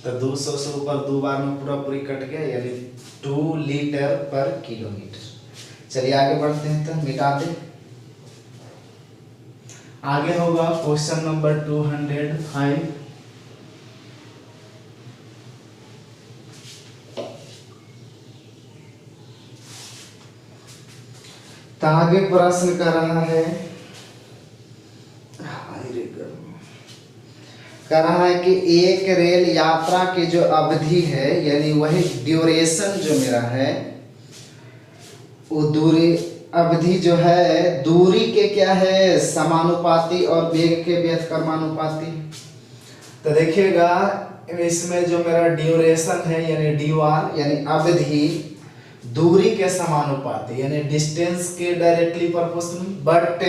तो 200 से ऊपर 2 बार में पूरा पूरी कट गया, यानी 2 लीटर पर किलोमीटर। चलिए आगे बढ़ते हैं, तो मिटा दें। आगे होगा क्वेश्चन नंबर 205। तो आगे प्रश्न कर रहा है, कह रहा है कि एक रेल यात्रा की जो अवधि है, यानी वही ड्यूरेशन जो मेरा है, वो दूरी अवधि जो है दूरी के क्या है समानुपाती और वेग के व्युत्क्रमानुपाती। तो देखिएगा इसमें जो मेरा ड्यूरेशन है यानी ड्यूआर यानी अवधि दूरी के समानुपाती यानी डिस्टेंस के डायरेक्टली प्रोपोर्शनल, बट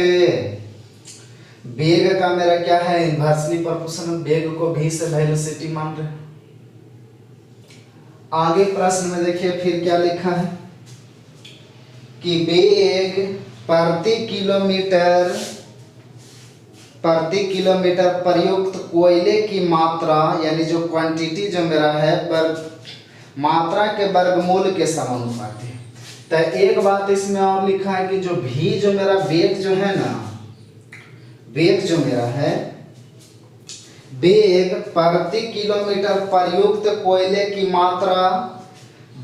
वेग का मेरा क्या है इनवर्सली प्रोपोर्शनल। वेग को v से वेलोसिटी मान रहे। आगे प्रश्न में देखिए फिर क्या लिखा है कि वेग प्रति किलोमीटर प्रयुक्त कोयले की मात्रा यानी जो क्वांटिटी जो मेरा है पर मात्रा के वर्गमूल के समानुपाती है। तो एक बात इसमें और लिखा है कि जो v जो मेरा वेग जो है ना, वेग जो मेरा है वेग प्रति किलोमीटर प्रयुक्त कोयले की मात्रा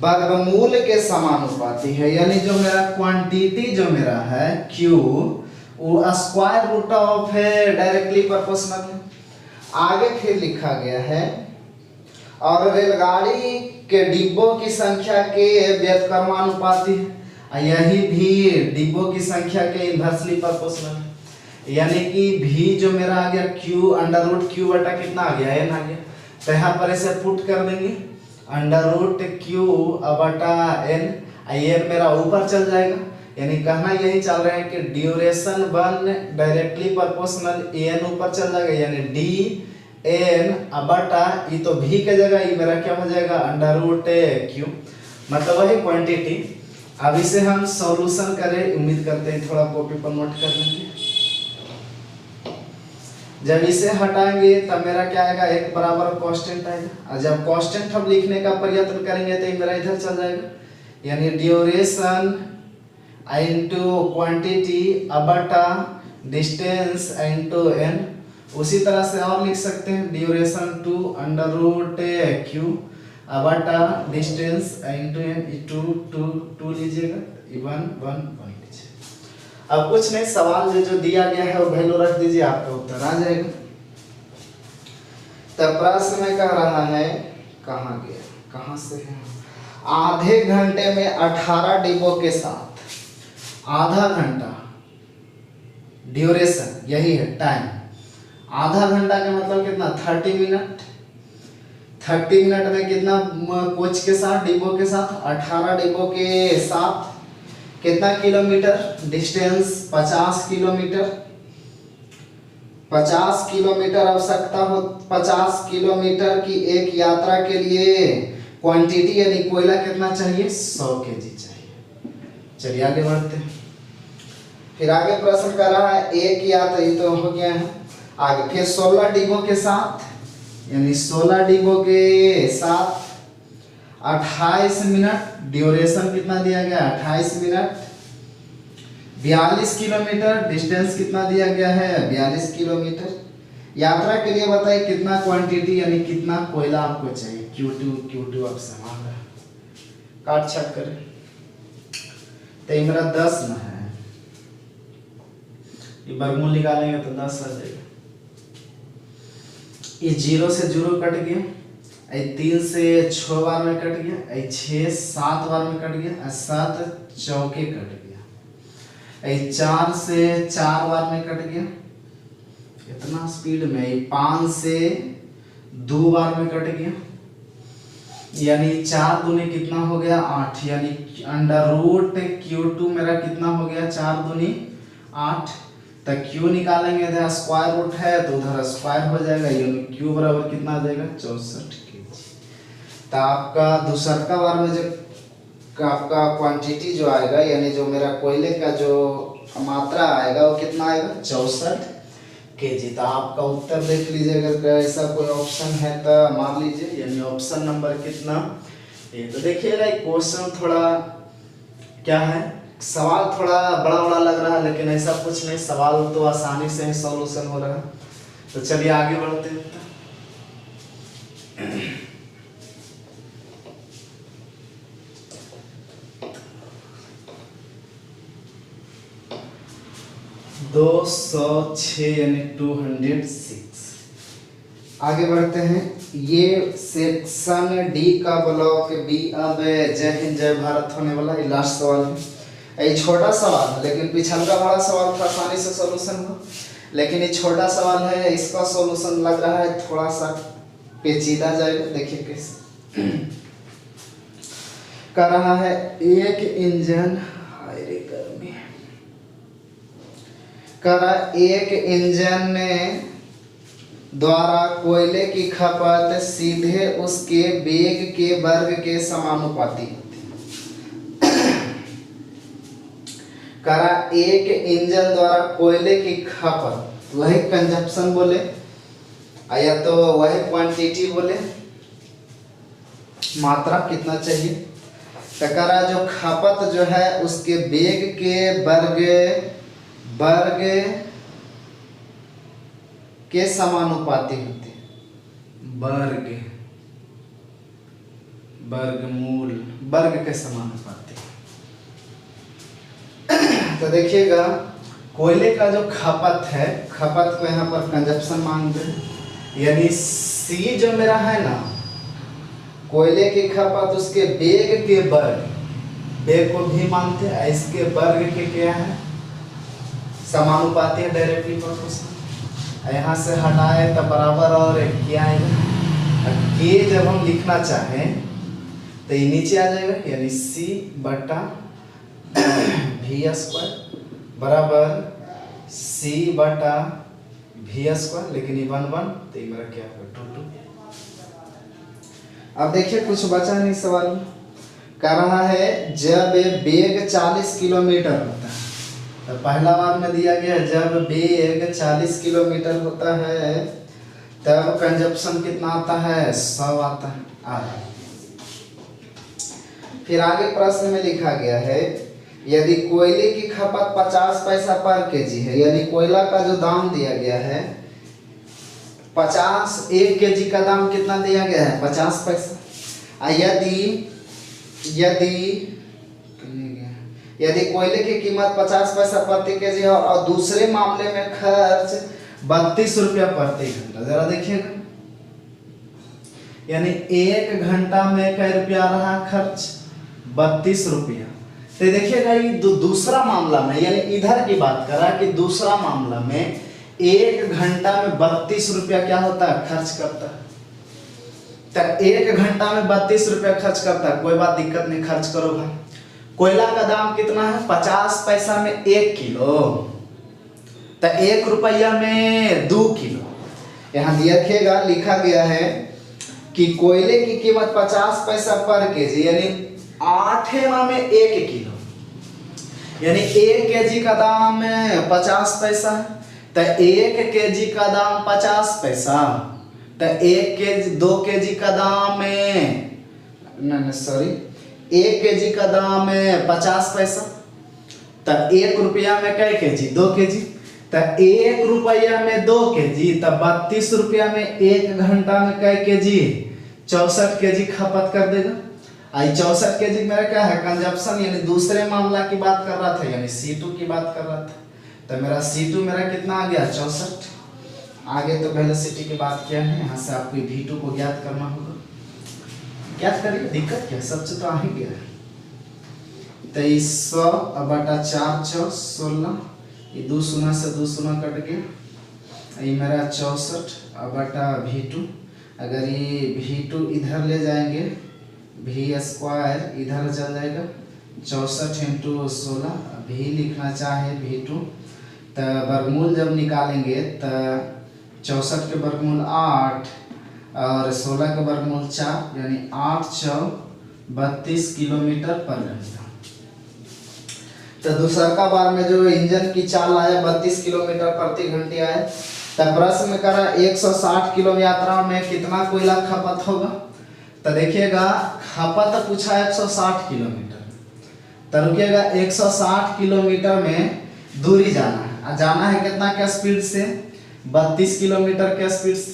वर्गमूल के समानुपाती है, यानी जो मेरा क्वांटिटी जो मेरा है Q वो स्क्वायर रूट ऑफ है डायरेक्टली प्रोपोर्शनल है। आगे फिर लिखा गया है और रेलगाड़ी के डिब्बों की संख्या के व्युत्क्रमानुपाती है, यही भी डिब्बों की संख्या के इनवर्सली प्रोपोर्शनल है। यानी कि v जो मेरा आ गया q अंडर रूट q बटा कितना आ गया n आ गया। तो यहाँ पर इसे पुट कर देंगे अंडर रूट q बटा n, n मेरा ऊपर चल जाएगा। यानी कहना यही चल रहा है कि ड्यूरेशन 1 डायरेक्टली प्रोपोर्शनल n ऊपर चल जाएगा, यानी d n बटा ये तो v के जगह ये मेरा क्या हो जाएगा अंडर रूट q, मतलब वही क्वांटिटी। अब इसे हम सॉल्यूशन करें, उम्मीद करते हैं थोड़ा कॉपी पर नोट कर लेंगे। जब इसे हटाएंगे तब मेरा क्या आएगा एक बराबर कांस्टेंट आएगा, और जब कांस्टेंट हम लिखने का प्रयत्न करेंगे तो मेरा इधर चल जाएगा, यानी ड्यूरेशन इनटू क्वांटिटी बटा डिस्टेंस इनटू n। उसी तरह से और लिख सकते हैं ड्यूरेशन 2 अंडर रूट q बटा डिस्टेंस इनटू n। 2 लीजिएगा 1 लीजिए। अब कुछ नहीं, सवाल जो दिया गया है वो वैल्यू रख दीजिए, आपका उत्तर आ जाएगा। तब प्रश्न में कह रहा है कहाँ गया, कहाँ से है, आधे घंटे में 18 डिब्बों के साथ, आधा घंटा ड्यूरेशन यही है टाइम, आधा घंटा का मतलब कितना 30 मिनट। 30 मिनट में कितना कोच के साथ डिब्बों के साथ 18 डिब्बों के साथ कितना किलोमीटर डिस्टेंस 50 किलोमीटर। 50 किलोमीटर आवश्यकता हो, 50 किलोमीटर की एक यात्रा के लिए क्वांटिटी यानी कोयला कितना चाहिए 100 केजी चाहिए। चलिए आगे बढ़ते हैं। फिर आगे प्रश्न कर रहा है एक यात्रा, ये तो हो गया है। आगे फिर 16 डिब्बों के साथ यानी 16 डिब्बों के साथ 28 मिनट, ड्यूरेशन कितना दिया गया 28 मिनट, 42 किलोमीटर, डिस्टेंस कितना दिया गया है 42 किलोमीटर। यात्रा के लिए बताइए कितना क्वांटिटी यानी कितना कोयला आपको चाहिए, Q2 आपसे मांग रहा है। काट छक करें तो ये मेरा 10 ना है, ये वर्गमूल निकालेंगे तो 10 आ जाएगा। ये 0 से 0 कट गया, 3 से 6 बार में कट गया, 6 7 बार में कट गया, 7 चौके कट गया, 4 से 4 बार में कट गया, इतना स्पीड में, 5 से 2 बार में कट गया, यानी 4 दूनी कितना हो गया 8, यानी अंडर रूट Q2 मेरा कितना हो गया 4 दूनी 8। तो Q निकालेंगे, इधर स्क्वायर रूट है तो उधर स्क्वायर हो जाएगा, यानी Q बराबर कितना आ जाएगा 64 kg। तो आपका दूसरा बार में जो आपका क्वांटिटी जो आएगा, यानी जो मेरा कोयले का जो मात्रा आएगा वो कितना आएगा 64 kg। तो आपका उत्तर देख लीजिए, अगर ऐसा कोई ऑप्शन है तो मान लीजिए, यानी ऑप्शन नंबर कितना ये। तो देखिएगा क्वेश्चन थोड़ा क्या है, सवाल थोड़ा बड़ा बड़ा लग रहा है, लेकिन ऐसा कुछ नहीं, सवाल तो आसानी से ही सॉल्यूशन हो रहा है। तो चलिए आगे बढ़ते हैं। 206 यानी 206। आगे बढ़ते हैं। ये सेक्शन डी का ब्लॉक बी। अब जय हिंद जय भारत होने वाला ये लास्ट सवाल है। ये छोटा सवाल है, लेकिन पिछला बड़ा सवाल था, आसानी से सॉल्यूशन हो, लेकिन ये छोटा सवाल है, इसका सॉल्यूशन लग रहा है थोड़ा सा पेचीदा जाएगा। देखिए कैसे कर रहा है। एक इंजन एक इंजन द्वारा कोयले की खपत सीधे उसके वेग के वर्ग के समानुपाती होती है। करा एक इंजन द्वारा कोयले की खपत, वही कंजप्शन बोले या तो वही क्वांटिटी बोले, मात्रा कितना चाहिए। तो करा जो खपत जो है उसके वेग के वर्ग के समानुपाती होती है। वर्गमूल वर्ग के समानुपाती। तो देखिएगा कोयले का जो खपत है, खपत को यहाँ पर कंजप्शन मांगते हैं, यानी सी जो मेरा है ना, कोयले की खपत उसके वेग के वर्ग, वेग को भी मानते हैं, इसके वर्ग के क्या है समानुपाती है, डायरेक्टली प्रोपोर्शनल। यहाँ से हटाए तो बराबर और क्या आएगा, के जब हम लिखना चाहें तो ये नीचे आ जाएगा, यानी सी बटा वी स्क्वायर बराबर सी बटा वी स्क्वायर, लेकिन ये 1 1 तो ये मेरा क्या होगा 2 2। अब देखिए कुछ बचा नहीं सवाल में। कह रहा है जब वेग 40 किलोमीटर होता है, तो पहला बार में दिया गया जब वेग 40 किलोमीटर होता है तब कंजप्शन कितना आता है 100 आता है आधा। फिर आगे प्रश्न में लिखा गया है यदि कोयले की खपत 50 पैसा पर केजी है, यानी कोयला का जो दाम दिया गया है 50, 1 केजी का दाम कितना दिया गया है 50 पैसा। यदि कोयले की कीमत 50 पैसा प्रति केजी है और दूसरे मामले में खर्च 32 रुपया प्रति घंटा, जरा देखिएगा, यानी 1 घंटा में कै रुपया रहा खर्च 32 रुपया। तो देखिएगा ये दूसरा मामला में, यानी इधर की बात कर रहा है कि दूसरा मामला में 1 घंटा में 32 रुपया क्या होता है खर्च करता है। तो 1 घंटा में 32 रुपया खर्च करता है, कोई बात दिक्कत नहीं, खर्च करो भाई। कोयला का दाम कितना है 50 पैसा में 1 किलो, तो 1 रुपया में 2 किलो। यहाँ देखिएगा लिखा गया है कि कोयले की कीमत 50 पैसा पर केजी, यानी 8 में 1 किलो, यानी 1 केजी का दाम 50 पैसा, तो 1 केजी का दाम 50 पैसा, तो 1 केजी 2 केजी का दाम 1 केजी का दाम 50 पैसा, तो 1 रुपया में कै केजी 2 केजी, तो 1 रुपया में 2 केजी, तो 32 रुपया में 1 घंटा में कै केजी 64 केजी खपत कर देगा। आई 64 केजी मेरा क्या है कंजप्शन, यानी दूसरे मामला की बात कर रहा था, यानी C2 की बात कर रहा था। तो मेरा C2 मेरा कितना आ गया 64। आगे तो वेलोसिटी की बात किया है, यहाँ से आपको V2 को ज्ञात करना होगा। क्या करिए, दिक्कत क्या, सबसे तो आ ही गया। 2300/4 ये 2 शून्य से 2 शून्य कट गया, ये मेरा 64/V2। अगर ये V2 इधर ले जाएंगे, V² इधर चल जाएगा, 64 × 16 V लिखना चाहे V2, तो वर्गमूल जब निकालेंगे तो 64 के वर्गमूल 8 और 16 के वर्गमूल 4, यानी 8 × 32 किलोमीटर पर घंटा। तो दूसरा बार में जो इंजन की चाल आया 32 किलोमीटर प्रति घंटे आए, तो प्रश्न में करा 160 किलो यात्रा में कितना कोयला खपत होगा। तो देखिएगा खपत पूछा 160 किलोमीटर, तो रुकिएगा 160 किलोमीटर में दूरी जाना है, जाना है कितना क्या स्पीड से, 32 किलोमीटर के स्पीड से।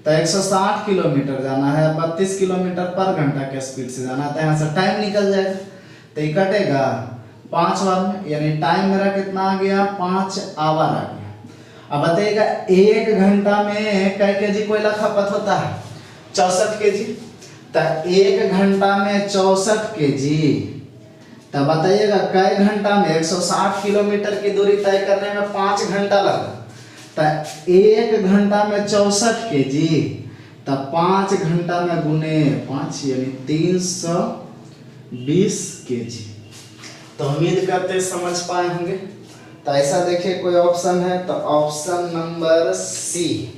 तो 160 किलोमीटर जाना है, 32 किलोमीटर पर घंटा के स्पीड से जाना है, तो यहाँ से टाइम निकल जाएगा। तो ये कटेगा 5 आवर में, यानी टाइम मेरा कितना आ गया, 5 आवर आ गया। अब बताइएगा 1 घंटा में कै केजी कोयला खपत होता है, 64 केजी। तो 1 घंटा में 64 केजी, तो बताइएगा कै घंटा में 160 किलोमीटर की दूरी तय करने में 5 घंटा लगा। तो 1 घंटा में 64 केजी, तो 5 घंटा में गुने 5 यानी 320 केजी। तो उम्मीद करते समझ पाए होंगे। तो ऐसा देखिए कोई ऑप्शन है, तो ऑप्शन नंबर सी,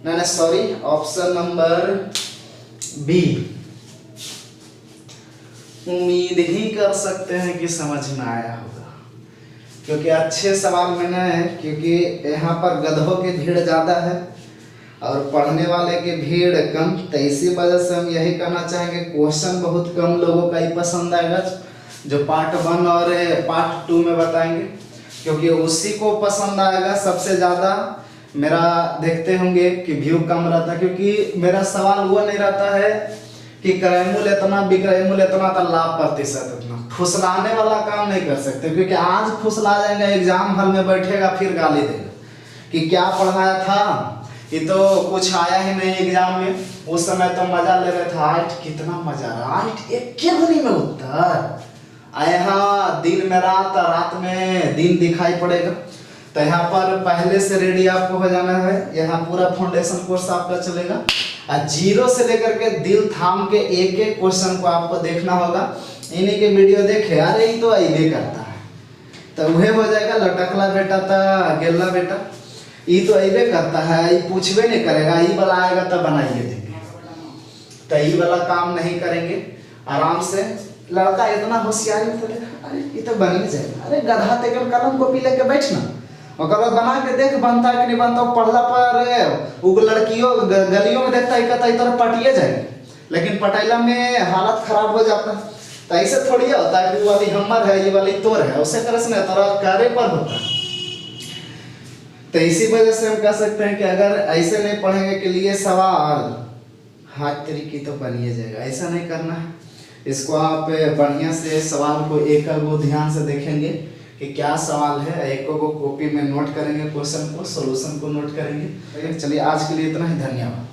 नहीं सॉरी, ऑप्शन नंबर बी। उम्मीद ही कर सकते हैं कि समझ में आया होगा, क्योंकि अच्छे सवाल में न है, क्योंकि यहाँ पर गधों की भीड़ ज़्यादा है और पढ़ने वाले की भीड़ कम। तो इसी वजह से हम यही कहना चाहेंगे, क्वेश्चन बहुत कम लोगों का ही पसंद आएगा जो पार्ट 1 और पार्ट 2 में बताएंगे, क्योंकि उसी को पसंद आएगा सबसे ज़्यादा। मेरा देखते होंगे कि व्यू कम रहता है, क्योंकि मेरा सवाल वो नहीं रहता है कि क्रय मूल्य इतना विक्रय मूल्य इतना तो लाभ प्रतिशत इतना। फुसलाने वाला काम नहीं कर सकते, क्योंकि आज फुसला जाएगा, एग्जाम हॉल में बैठेगा फिर गाली देगा कि क्या पढ़ाया था, ये तो कुछ आया ही नहीं एग्जाम में। उस समय तो मजा ले रहे थे, आज कितना मजा रहा, आज एक घड़ी में उत्तर यहाँ दिन में रात, रात में दिन दिखाई पड़ेगा। तो यहाँ पर पहले से रेडी आपको हो जाना है, यहाँ पूरा फाउंडेशन कोर्स आपका चलेगा, और 0 से लेकर के दिल थाम के एक एक क्वेश्चन को आपको देखना होगा। इन्हीं के वीडियो देखे, अरे ये तो अबे करता है, तो वह हो जाएगा लटकला बेटा था गेला बेटा, ये तो अबे करता है, ये पूछबे नहीं करेगा, ये वाला आएगा तो बनाइए देंगे। तो ये वाला काम नहीं करेंगे, आराम से। लड़का इतना होशियारी तो देखा, अरे ये तो बन ही जाएगा, अरे गधा तेकर कलम कॉपी लेके बैठना, और बना के देख बनता है कि नहीं बनता। पढ़ला पर वो लड़कियों गलियों में देखता है कहता इधर पटिए जाएंगे, लेकिन पटाइला में हालत खराब हो जाता है। तो ऐसे थोड़ी होता है कि वो वाली हमर है, ये वाली तोर है, उसे तरह से तरह कार्य पर होता है। तो इसी वजह से हम कह सकते हैं कि अगर ऐसे नहीं पढ़ेंगे के लिए सवाल हाथ तरीके तो बनिए जाएगा, ऐसा नहीं करना है। इसको आप बढ़िया से सवाल को एक ध्यान से देखेंगे कि क्या सवाल है, एक को कॉपी में नोट करेंगे, क्वेश्चन को, सॉल्यूशन को नोट करेंगे। चलिए आज के लिए इतना ही, धन्यवाद।